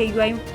JUI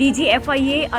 DG FIA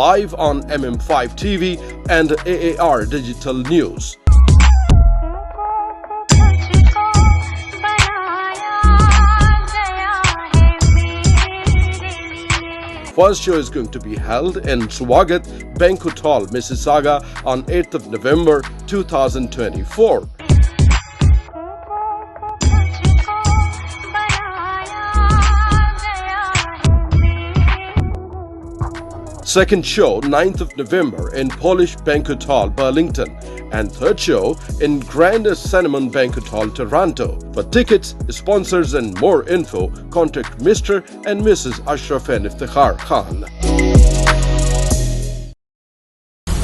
live on MM5 TV and AAR Digital News. First show is going to be held in Swagat Banquet Hall, Mississauga on 8th of November 2024. Second show 9th of November in Polish Banquet Hall, Burlington, and third show in Grand Cinnamon Banquet Hall, Toronto. For tickets, sponsors and more info, contact Mr. and Mrs. Ashraf and Iftikhar Khan.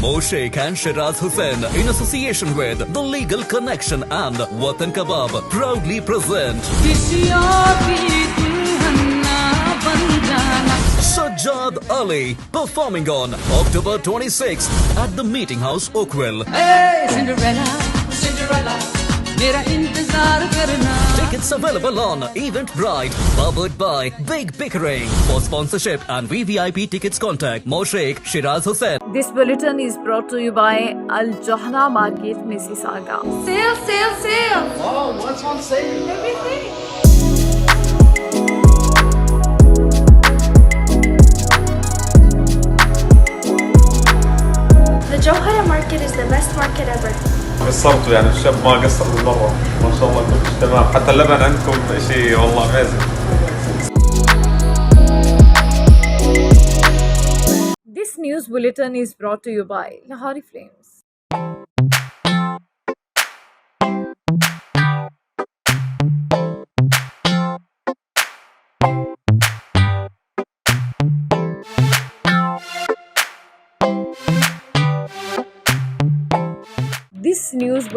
Moshek and Shiraz Hussain in association with The Legal Connection and Watan Kebab proudly present Sajjad Ali performing on October 26th at the Meeting House, Oakville. Hey, Cinderella, Cinderella, mera intezar karna. Tickets available on Eventbrite, powered by Big Pickering. For sponsorship and VVIP tickets, contact Moshek Shiraz Hussain. This bulletin is brought to you by Al Johna Market, Mississauga. Sale, sale, sale. Oh, what's on sale? Everything. The Johara market is the best market ever. قصرتوا يعني الشاب ما قصر بالمرة ما شاء الله كلش تمام حتى اللبن عندكم شيء والله amazing. This news bulletin is brought to you by Lahori Flames.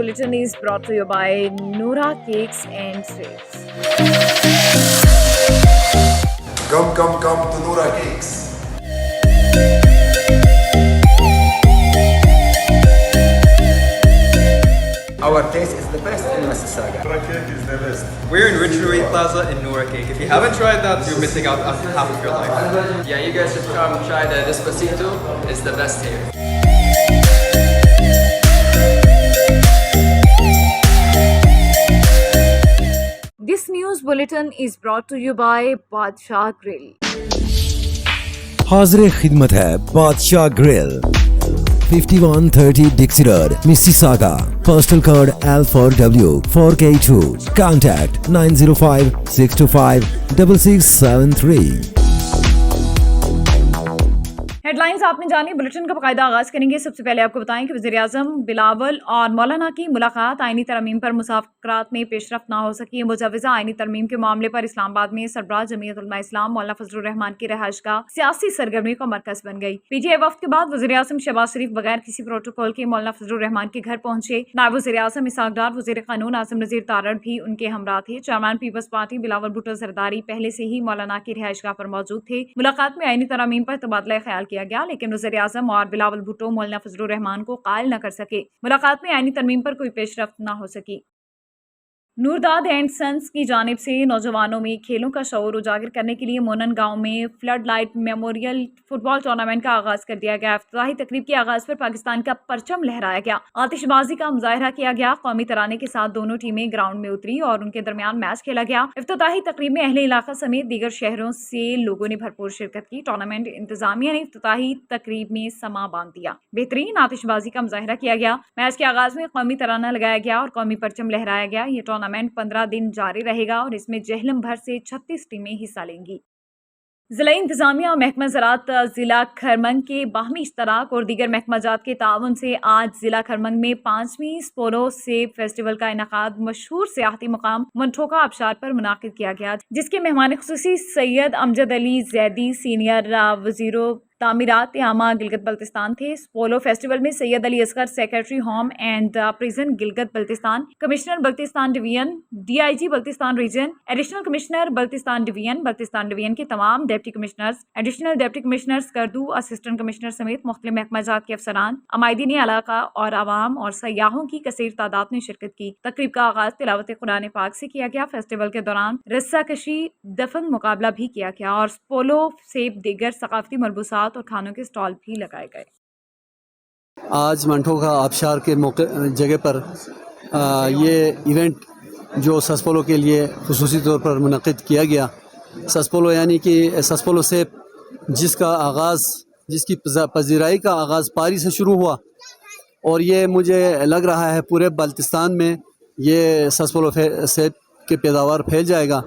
bulletin is brought to you by Noora Cakes and Sweets. Come to Noora Cakes. Our taste is the best in Mississauga. Noora Cake is the best. We're in Ridgeway Plaza in Noora Cake. If you haven't tried that, you're missing out on half of your life. Yeah, you guys should come try the Despacito. It's the best here. This news bulletin is brought to you by Badshah Grill. حاضر خدمت ہے Badshah grill 5130 Dixie road Mississauga postal code L4W 4K2 contact 905-625-6673 headlines آپ نے جانی. Bulletin کا باقاعدہ آغاز کریں گے. سب سے پہلے آپ کو بتائیں کہ وزیراعظم بلاول اور مولانا کی ملاقات آئینی ترمیم پر مذاکرات میں پیش رفت نہ ہو سکی. مجوزہ آئینی ترمیم کے معاملے پر اسلام آباد میں سربراہ جمعیت علماء اسلام مولانا فضل الرحمان کی رہائش گاہ سیاسی سرگرمی کا مرکز بن گئی. پی ٹی آئی وفد کے بعد وزیراعظم شہباز شریف بغیر کسی پروٹوکول کے مولانا فضل الرحمان کے گھر پہنچے. نائب وزیراعظم اسحاق ڈار، وزیر قانون اعظم نذیر تارڑ بھی ان کے ہمراہ تھے. چیئرمین پیپلز پارٹی بلاول بھٹو زرداری پہلے سے ہی مولانا کی رہائش گاہ پر موجود تھے. ملاقات میں آئینی ترامیم پر تبادلہ خیال کیا گیا، لیکن وزیر اعظم اور بلاول بھٹو مولانا فضل الرحمان کو قائل نہ کر سکے. ملاقات میں آئینی ترمیم پر کوئی پیش رفت نہ ہو سکی. نورداد اینڈ سنس کی جانب سے نوجوانوں میں کھیلوں کا شعور اجاگر کرنے کے لیے مونن گاؤں میں فلڈ لائٹ میموریل فٹ بال ٹورنامنٹ کا آغاز کر دیا گیا. افتتاحی تقریب کے آغاز پر پاکستان کا پرچم لہرایا گیا، آتش بازی کا مظاہرہ کیا گیا. قومی ترانے کے ساتھ دونوں ٹیمیں گراؤنڈ میں اتری اور ان کے درمیان میچ کھیلا گیا. افتتاحی تقریب میں اہل علاقہ سمیت دیگر شہروں سے لوگوں نے بھرپور شرکت کی. ٹورنامنٹ انتظامیہ نے افتتاحی تقریب میں سما باندھ دیا. بہترین آتش بازی کا مظاہرہ کیا گیا. میچ کے آغاز میں قومی ترانہ لگایا گیا اور قومی پرچم لہرایا گیا. یہ ٹورنامنٹ 15 دن جاری رہے گا اور اس میں جہلم بھر سے 36 ٹیمیں حصہ لیں گی. ضلع انتظامیہ اور محکمہ زراعت ضلع کھرمنگ کے باہمی اشتراک اور دیگر محکمہ جات کے تعاون سے آج ضلع کھرمنگ میں 5ویں سپولو سیب فیسٹیول کا انعقاد مشہور سیاحتی مقام منٹھوکا آبشار پر منعقد کیا گیا، جس کے مہمان خصوصی سید امجد علی زیدی سینئر وزیر تعمیرات عامہ گلگت بلتستان تھے. سپولو فیسٹیول میں Syed Ali Asghar secretary home and prison Gilgit Baltistan, commissioner Baltistan division, DIG Baltistan region, additional commissioner Baltistan division کے تمام deputy commissioners, additional deputy commissioners کردو، اسسٹنٹ کمشنر سمیت مختلف محکمہ جات کے افسران، عمائدین علاقہ اور عوام اور سیاحوں کی کثیر تعداد نے شرکت کی. تقریب کا آغاز تلاوت قرآن پاک سے کیا گیا. فیسٹیول کے دوران رسہ کشی دفنگ مقابلہ بھی کیا گیا اور سپولو سیب دیگر ثقافتی ملبوسات اور کھانوں کے سٹال بھی لگائے گئے. آج منٹھوکا آبشار کے جگہ پر یہ ایونٹ جو سسپولو کے لیے خصوصی طور پر منعقد کیا گیا. سسپولو یعنی کہ سسپولو سیب جس کی پذیرائی کا آغاز پاری سے شروع ہوا اور یہ مجھے لگ رہا ہے پورے بلتستان میں یہ سسپولو سیب کے پیداوار پھیل جائے گا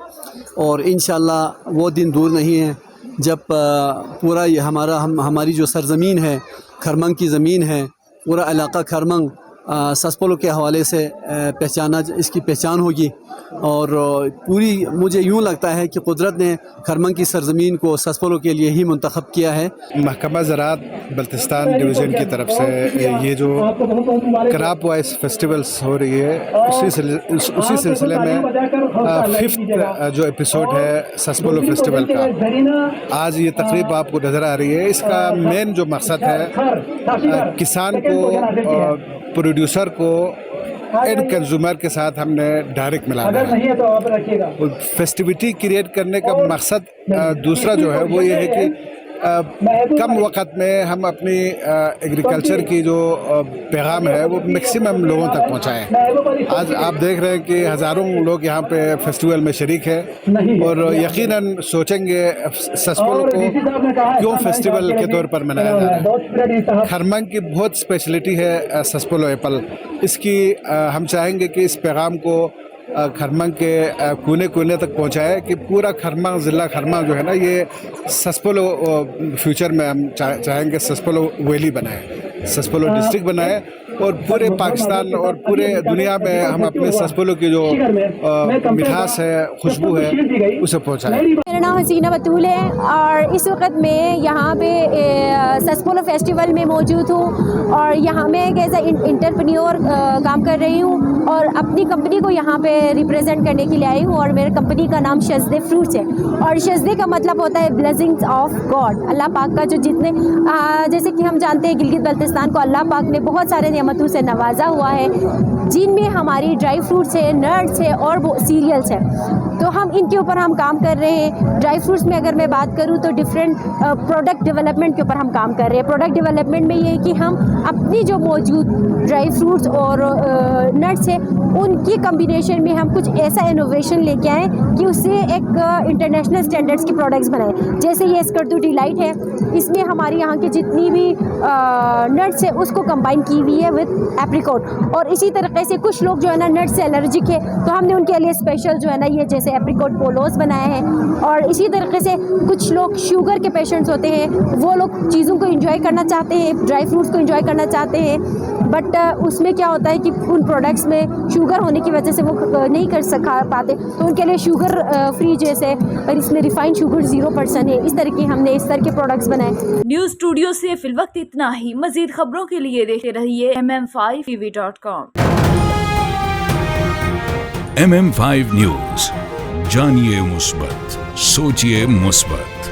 اور انشاءاللہ وہ دن دور نہیں ہے جب پورا یہ ہماری جو سرزمین ہے، کھرمنگ کی زمین ہے، پورا علاقہ کھرمنگ سسپولو کے حوالے سے اس کی پہچان ہوگی. اور پوری مجھے یوں لگتا ہے کہ قدرت نے کھرمنگ کی سرزمین کو سسپولو کے لیے ہی منتخب کیا ہے. محکمہ زراعت بلتستان ڈویژن کی طرف سے یہ جو کراپ وائز فیسٹیولز ہو رہی ہے اسی سلسلے میں 5th جو ایپیسوڈ ہے سسپولو فیسٹیول کا آج یہ تقریب آپ کو نظر آ رہی ہے. اس کا مین جو مقصد ہے کسان کو، پروڈیوسر کو اینڈ کنزیومر کے ساتھ ہم نے ڈائریکٹ ملانا ہے. فیسٹیوٹی کریٹ کرنے کا مقصد دوسرا جو ہے وہ یہ ہے کہ کم وقت میں ہم اپنی ایگریکلچر کی جو پیغام ہے وہ میکسیمم لوگوں تک پہنچائیں. آج آپ دیکھ رہے ہیں کہ ہزاروں لوگ یہاں پہ فیسٹیول میں شریک ہیں اور یقیناً سوچیں گے سسپولو کو کیوں فیسٹیول کے طور پر منایا جا رہا ہے. کھرمنگ کی بہت اسپیشلٹی ہے سسپولو ایپل. اس کی ہم چاہیں گے کہ اس پیغام کو کھرمنگ کے کونے کونے تک پہنچائے کہ پورا کھرمنگ ضلع کھرمنگ جو ہے نا یہ سسپولو فیوچر میں ہم چاہیں گے سسپولو ویلی بنائے، سسپولو ڈسٹرکٹ بنائے اور پورے پاکستان اور پورے دنیا میں ہم اپنے سسپولو کی جو مٹھاس ہے، خوشبو ہے، اسے پہنچائیں۔ میرا نام حسینہ بطول ہے اور اس وقت میں یہاں پہ سسپولو فیسٹیول میں موجود ہوں اور یہاں میں ایک ایز اے انٹرپرینیور کام کر رہی ہوں اور اپنی کمپنی کو یہاں پہ ریپرزینٹ کرنے کے لیے آئی ہوں اور میرے کمپنی کا نام شزدے فروٹس ہے اور شزدے کا مطلب ہوتا ہے بلیسنگز آف گاڈ، اللہ پاک کا جو جتنے جیسے کہ ہم جانتے ہیں گلگت بلتستان کو اللہ پاک نے بہت سارے نعمتوں سے نوازا ہوا ہے جن میں ہماری ڈرائی فروٹس ہے، نٹس ہے اور سیریلس ہے، تو ہم ان کے اوپر ہم کام کر رہے ہیں۔ ڈرائی فروٹس میں اگر میں بات کروں تو ڈفرینٹ پروڈکٹ ڈیولپمنٹ کے اوپر ہم کام کر رہے ہیں۔ پروڈکٹ ڈیولپمنٹ میں یہ ہے کہ ہم اپنی جو موجود ڈرائی فروٹس اور نٹس ہے ان کی کمبینیشن میں ہم کچھ ایسا انوویشن لے کے آئیں کہ اس سے ایک انٹرنیشنل اسٹینڈرڈس کی پروڈکٹس بنائیں، جیسے یہ اسکردو ڈیلائٹ ہے، اس میں ہماری یہاں کی جتنی بھی نٹس ہے اس کو کمبائن کی ہوئی ہے وتھ ایپریکوٹ، اور اسی طریقے سے کچھ لوگ جو ہے نا نٹ سے الرجک ہے تو ہم نے ان کے لیے اسپیشل جو ہے نا یہ جیسے ایپریکوٹ پولوز بنائے ہیں، اور اسی طریقے سے کچھ لوگ شوگر کے پیشنٹس ہوتے ہیں، وہ لوگ چیزوں کو انجوائے کرنا چاہتے ہیں، ڈرائی فروٹس کو انجوائے کرنا چاہتے ہیں، بٹ اس میں کیا ہوتا ہے کہ ان پروڈکٹس میں شوگر ہونے کی وجہ سے وہ نہیں کر پاتے، تو ان کے لیے شوگر فری جیسے، اور اس میں ریفائنڈ شوگر 0% ہے، اس طرح کی ہم نے اس طرح کے پروڈکٹس بنائے۔ نیوز اسٹوڈیو سے فی الوقت اتنا ہی، مزید خبروں کے لیے دیکھتے رہیے mm5tv.com۔ MM5 نیوز، جانیے مثبت، سوچیے مثبت۔